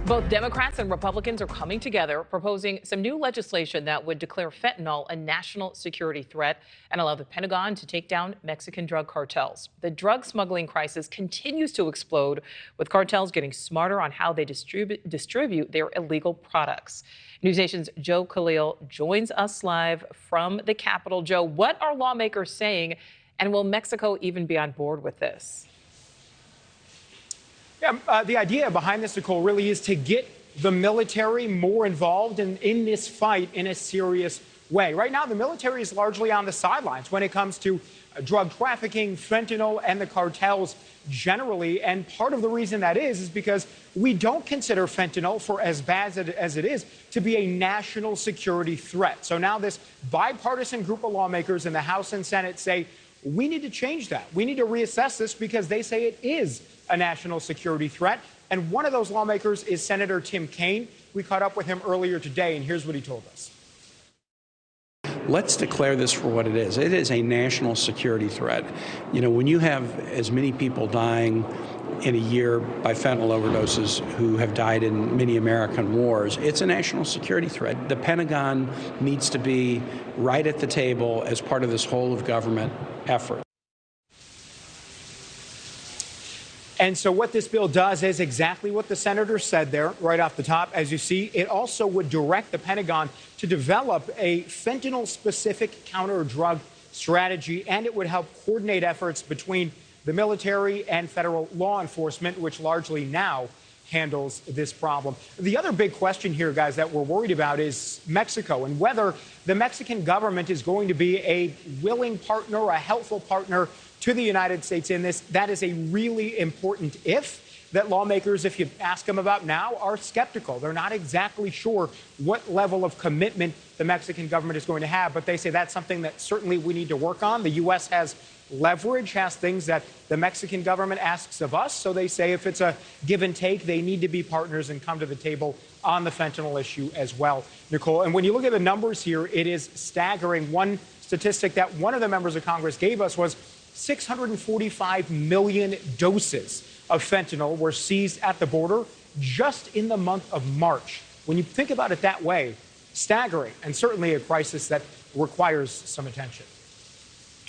Both Democrats and Republicans are coming together, proposing some new legislation that would declare fentanyl a national security threat and allow the Pentagon to take down Mexican drug cartels. The drug smuggling crisis continues to explode, with cartels getting smarter on how they distribute their illegal products. NewsNation's Joe Khalil joins us live from the Capitol. Joe, what are lawmakers saying, and will Mexico even be on board with this? Yeah, the idea behind this, Nichole, really is to get the military more involved in this fight in a serious way. Right now, the military is largely on the sidelines when it comes to drug trafficking, fentanyl, and the cartels generally. And part of the reason that is because we don't consider fentanyl, for as bad as it is, to be a national security threat. So now this bipartisan group of lawmakers in the House and Senate say, we need to change that. We need to reassess this because they say it is a national security threat. And one of those lawmakers is Senator Tim Kaine. We caught up with him earlier today, and here's what he told us. Let's declare this for what it is. It is a national security threat. You know, when you have as many people dying in a year by fentanyl overdoses who have died in many American wars, it's a national security threat. The Pentagon needs to be right at the table as part of this whole of government effort. And so what this bill does is exactly what the senator said there right off the top. As you see, it also would direct the Pentagon to develop a fentanyl-specific counter-drug strategy, and it would help coordinate efforts between the military and federal law enforcement, which largely now handles this problem. The other big question here, guys, that we're worried about is Mexico and whether the Mexican government is going to be a willing partner, a helpful partner to the United States in this. That is a really important if that lawmakers, if you ask them about now, are skeptical. They're not exactly sure what level of commitment the Mexican government is going to have, but they say that's something that certainly we need to work on. The U.S. has leverage, has things that the Mexican government asks of us. So they say if it's a give and take, they need to be partners and come to the table on the fentanyl issue as well, Nichole. And when you look at the numbers here, it is staggering. One statistic that one of the members of Congress gave us was 645 million doses of fentanyl were seized at the border just in the month of March. When you think about it that way, staggering, and certainly a crisis that requires some attention.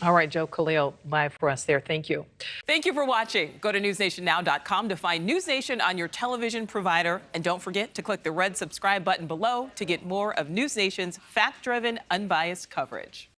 All right, Joe Khalil, live for us there. Thank you. Thank you for watching. Go to newsnationnow.com to find NewsNation on your television provider. And don't forget to click the red subscribe button below to get more of NewsNation's fact-driven, unbiased coverage.